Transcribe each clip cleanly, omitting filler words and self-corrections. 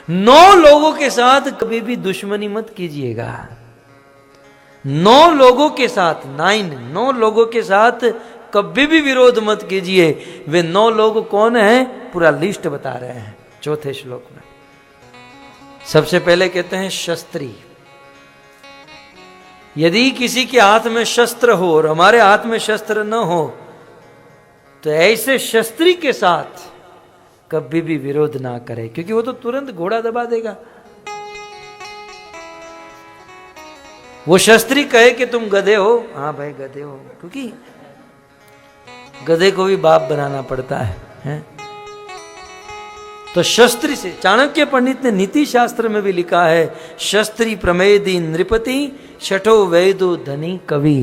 9 लोगों के साथ कभी भी दुश्मनी मत कीजिएगा। 9 लोगों के साथ 9 लोगों के साथ कभी भी विरोध मत कीजिए। वे 9 लोग कौन हैं? पूरा लिस्ट बता रहे हैं 4थे श्लोक में। सबसे पहले कहते हैं शस्त्री। यदि किसी के हाथ में शस्त्र हो और हमारे हाथ में शस्त्र न हो तो ऐसे शस्त्री के साथ कभी भी विरोध ना करें, क्योंकि वो तो तुरंत घोड़ा दबा देगा। वो शस्त्री कहे कि तुम गधे हो, हाँ भाई गधे हो, क्योंकि गधे को भी बाप बनाना पड़ता है? तो शस्त्री से, चाणक्य पंडित ने नीति शास्त्र में भी लिखा है, शस्त्री प्रमेदी नृपति शठो वैदो धनी कवि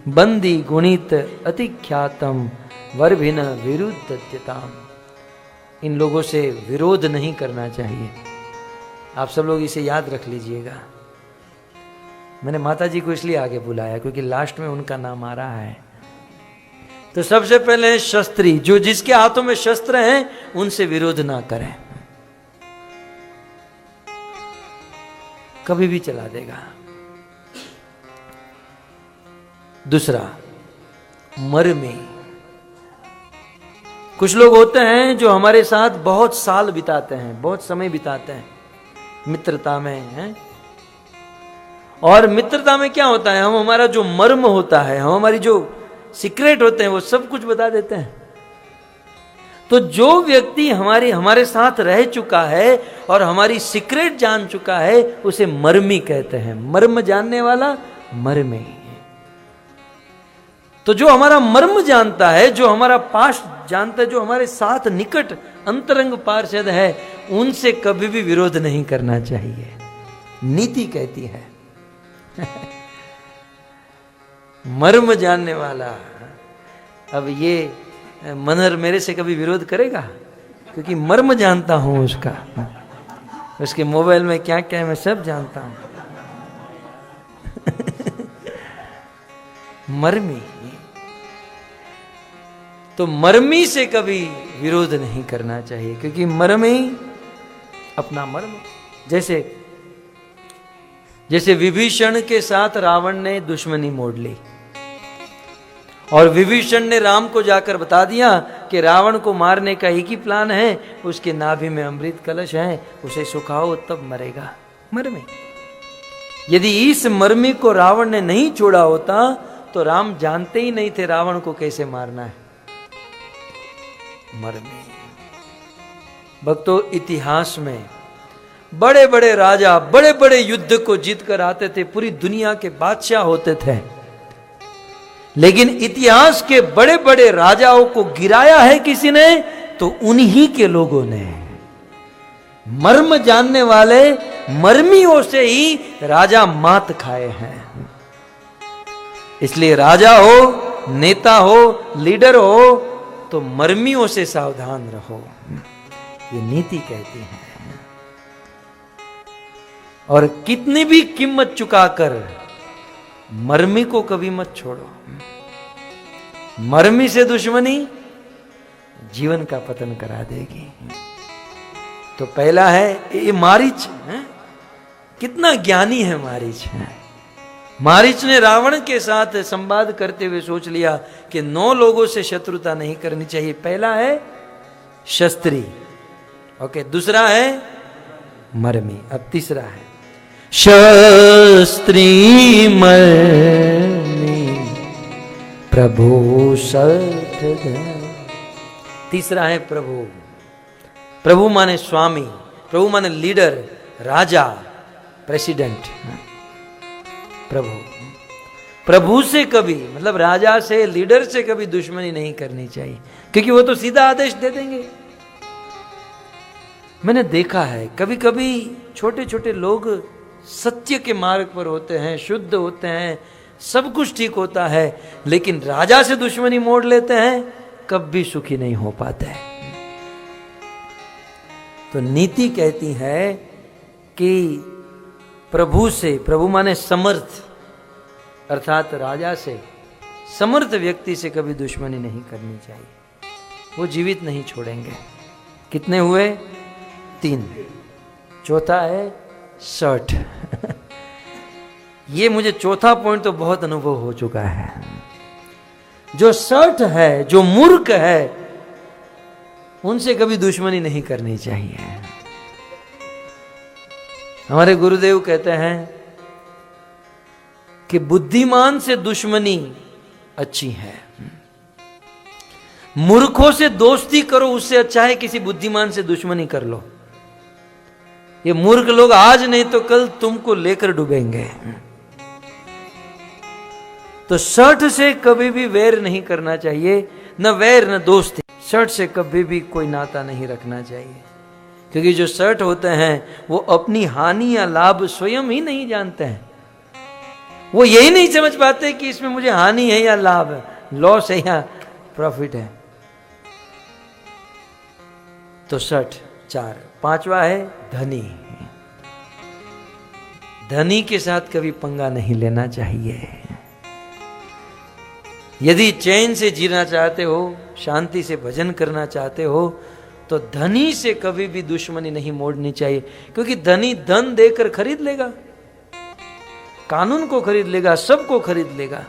बंदी गुणित अति ख्यातम वर्भिन विरुद्धत्यताम। इन लोगों से विरोध नहीं करना चाहिए। आप सब लोग इसे याद रख लीजिएगा। मैंने माता जी को इसलिए आगे बुलाया क्योंकि लास्ट में उनका नाम आ रहा है। तो सबसे पहले शस्त्री, जो जिसके हाथों में शस्त्र हैं उनसे विरोध ना करें, कभी भी चला देगा। दूसरा, मर्मी। कुछ लोग होते हैं जो हमारे साथ बहुत साल बिताते हैं, बहुत समय बिताते हैं मित्रता में हैं। और मित्रता में क्या होता है, हम हमारा जो मर्म होता है, हम हमारी जो सीक्रेट होते हैं वो सब कुछ बता देते हैं। तो जो व्यक्ति हमारे साथ रह चुका है और हमारी सीक्रेट जान चुका है उसे मर्मी कहते हैं। मर्म जानने वाला मर्मी। तो जो हमारा मर्म जानता है, जो हमारा पास्ट जानता है, जो हमारे साथ निकट अंतरंग पार्षद है, उनसे कभी भी विरोध नहीं करना चाहिए, नीति कहती है। मर्म जानने वाला। अब ये मनहर मेरे से कभी विरोध करेगा क्योंकि मर्म जानता हूं उसका, उसके मोबाइल में क्या क्या है मैं सब जानता हूं। मर्मी। तो मर्मी से कभी विरोध नहीं करना चाहिए क्योंकि मर्मी अपना मर्म। जैसे विभीषण के साथ रावण ने दुश्मनी मोड़ ली और विभीषण ने राम को जाकर बता दिया कि रावण को मारने का एक ही प्लान है, उसके नाभि में अमृत कलश है, उसे सुखाओ तब मरेगा। मर्मी। यदि इस मर्मी को रावण ने नहीं छोड़ा होता तो राम जानते ही नहीं थे रावण को कैसे मारना है। मर्मी। भक्तों, इतिहास में बड़े बड़े राजा बड़े बड़े युद्ध को जीत कर आते थे, पूरी दुनिया के बादशाह होते थे, लेकिन इतिहास के बड़े बड़े राजाओं को गिराया है किसी ने तो उन्हीं के लोगों ने। मर्म जानने वाले मर्मियों से ही राजा मात खाए हैं। इसलिए राजा हो, नेता हो, लीडर हो तो मर्मियों से सावधान रहो, ये नीति कहती है। और कितनी भी कीमत चुकाकर मर्मी को कभी मत छोड़ो। मर्मी से दुश्मनी जीवन का पतन करा देगी। तो पहला है ये मारीच है? कितना ज्ञानी है मारीच है। मारीच ने रावण के साथ संवाद करते हुए सोच लिया कि 9 लोगों से शत्रुता नहीं करनी चाहिए। पहला है शस्त्री, ओके, दूसरा है मर्मी, अब तीसरा है शस्त्री मर्मी प्रभु सठ। तीसरा है प्रभु। प्रभु माने स्वामी, प्रभु माने लीडर, राजा, प्रेसिडेंट। प्रभु, प्रभु से कभी मतलब राजा से, लीडर से कभी दुश्मनी नहीं करनी चाहिए क्योंकि वो तो सीधा आदेश दे देंगे। मैंने देखा है कभी कभी छोटे छोटे लोग सत्य के मार्ग पर होते हैं, शुद्ध होते हैं, सब कुछ ठीक होता है, लेकिन राजा से दुश्मनी मोड़ लेते हैं, कभी सुखी नहीं हो पाते हैं। तो नीति कहती है कि प्रभु से, प्रभु माने समर्थ, अर्थात राजा से, समर्थ व्यक्ति से कभी दुश्मनी नहीं करनी चाहिए। वो जीवित नहीं छोड़ेंगे। कितने हुए? 3। चौथा है शर्ट। ये मुझे चौथा पॉइंट तो बहुत अनुभव हो चुका है। जो शर्ट है, जो मूर्ख है, उनसे कभी दुश्मनी नहीं करनी चाहिए। हमारे गुरुदेव कहते हैं कि बुद्धिमान से दुश्मनी अच्छी है, मूर्खों से दोस्ती करो उससे अच्छा है किसी बुद्धिमान से दुश्मनी कर लो। ये मूर्ख लोग आज नहीं तो कल तुमको लेकर डूबेंगे। तो शर्ट से कभी भी वैर नहीं करना चाहिए, न वैर न दोस्ती। शर्ट से कभी भी कोई नाता नहीं रखना चाहिए, क्योंकि जो शर्ट होते हैं वो अपनी हानि या लाभ स्वयं ही नहीं जानते हैं। वो यही नहीं समझ पाते कि इसमें मुझे हानि है या लाभ है, लॉस है या प्रॉफिट है। तो शर्ट 4। 5वां है धनी। धनी के साथ कभी पंगा नहीं लेना चाहिए। यदि चैन से जीना चाहते हो, शांति से भजन करना चाहते हो, तो धनी से कभी भी दुश्मनी नहीं मोड़नी चाहिए, क्योंकि धनी धन देकर खरीद लेगा, कानून को खरीद लेगा, सबको खरीद लेगा।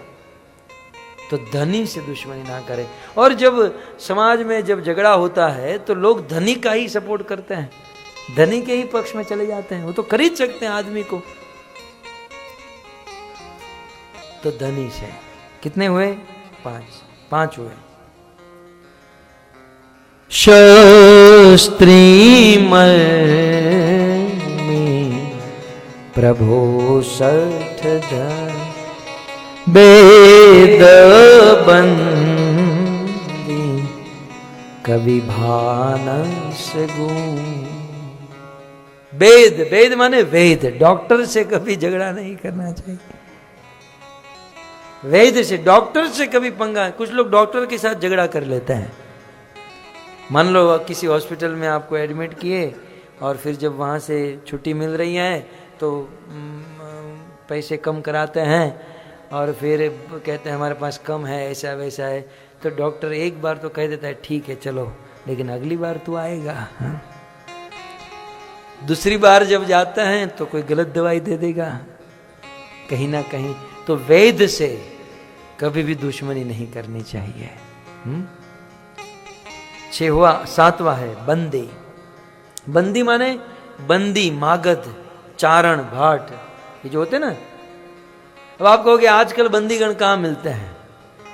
तो धनी से दुश्मनी ना करें। और जब समाज में जब झगड़ा होता है तो लोग धनी का ही सपोर्ट करते हैं, धनी के ही पक्ष में चले जाते हैं। वो तो खरीद सकते हैं आदमी को। तो धनी से कितने हुए? 5 हुए। शस्त्री में प्रभो 60 धन, वेद बंदी कवि भानस गुण। वेद, वेद माने वेद। डॉक्टर से कभी झगड़ा नहीं करना चाहिए। वेद से, डॉक्टर से कभी पंगा। कुछ लोग डॉक्टर के साथ झगड़ा कर लेते हैं। मान लो किसी हॉस्पिटल में आपको एडमिट किए और फिर जब वहाँ से छुट्टी मिल रही है तो पैसे कम कराते हैं और फिर कहते हैं हमारे पास कम है, ऐसा वैसा है। तो डॉक्टर एक बार तो कह देता है ठीक है चलो, लेकिन अगली बार तू आएगा। हाँ? दूसरी बार जब जाता है तो कोई गलत दवाई दे देगा कहीं ना कहीं। तो वेद से कभी भी दुश्मनी नहीं करनी चाहिए। 7वां है बंदी। बंदी माने बंदी, मागध, चारण, भाट, ये जो होते ना। अब आप कहोगे आजकल बंदीगण कहाँ मिलते हैं?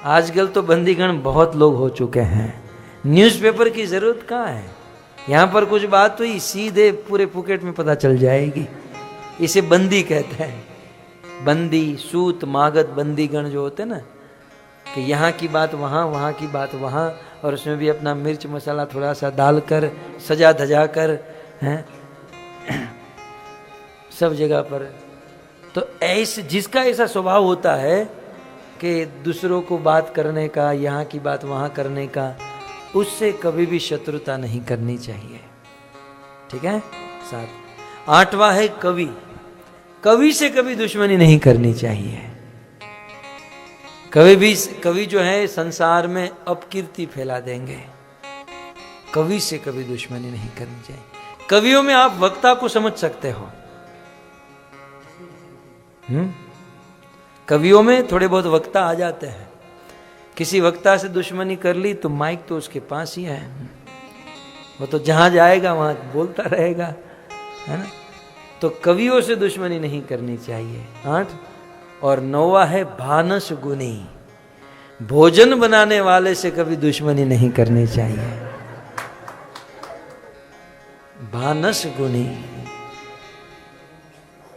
आजकल तो बंदीगण बहुत लोग हो चुके हैं। न्यूज़पेपर की जरूरत कहाँ है? यहाँ पर कुछ बात हुई सीधे पूरे पुकेट में पता चल जाएगी। इसे बंदी कहते हैं। बंदी, सूत, मागध, बंदीगण जो होते ना, कि यहाँ की बात वहाँ, वहाँ की बात वहाँ, और उसमें भी अपना मिर्च मसाला थोड़ा सा डालकर सजा धजा कर हैं सब जगह पर। तो ऐसे जिसका ऐसा स्वभाव होता है कि दूसरों को बात करने का, यहाँ की बात वहाँ करने का, उससे कभी भी शत्रुता नहीं करनी चाहिए। ठीक है? 7। 8वां है कवि। कवि से कभी दुश्मनी नहीं करनी चाहिए। कवि जो है संसार में अपकीर्ति फैला देंगे। कवि से कभी दुश्मनी नहीं करनी चाहिए। कवियों में आप वक्ता को समझ सकते हो। कवियों में थोड़े बहुत वक्ता आ जाते हैं। किसी वक्ता से दुश्मनी कर ली तो माइक तो उसके पास ही है, वो तो जहां जाएगा वहां बोलता रहेगा, है ना। तो कवियों से दुश्मनी नहीं करनी चाहिए। 8 और 9वां है भानस गुनी। भोजन बनाने वाले से कभी दुश्मनी नहीं करनी चाहिए। भानस गुनी,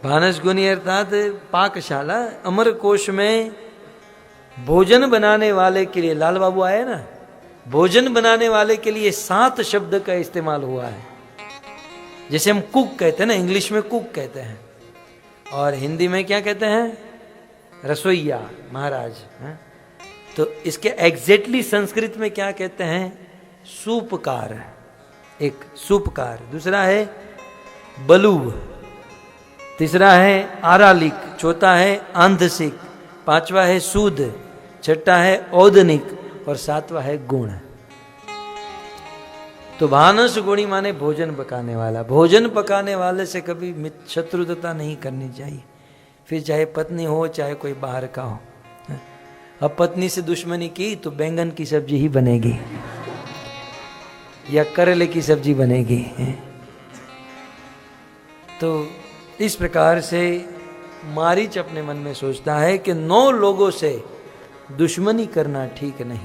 भानस गुनी अर्थात पाकशाला। अमर कोश में भोजन बनाने वाले के लिए, लाल बाबू आए ना, भोजन बनाने वाले के लिए 7 शब्द का इस्तेमाल हुआ है। जैसे हम कुक कहते हैं ना, इंग्लिश में कुक कहते हैं, और हिंदी में क्या कहते हैं? रसोइया, महाराज। तो इसके एग्जैक्टली संस्कृत में क्या कहते हैं? सूपकार। एक सूपकार। दूसरा है बलूब। तीसरा है आरालिक। चौथा है आंधसिक। 5वां है सूद। 6वां है औदनिक और 7वां है गुण। तो तो भानस गुणी माने भोजन पकाने वाला। भोजन पकाने वाले से कभी शत्रुता नहीं करनी चाहिए, फिर चाहे पत्नी हो चाहे कोई बाहर का हो। अब पत्नी से दुश्मनी की तो बैंगन की सब्जी ही बनेगी या करेले की सब्जी बनेगी। तो इस प्रकार से मारीच अपने मन में सोचता है कि 9 लोगों से दुश्मनी करना ठीक नहीं।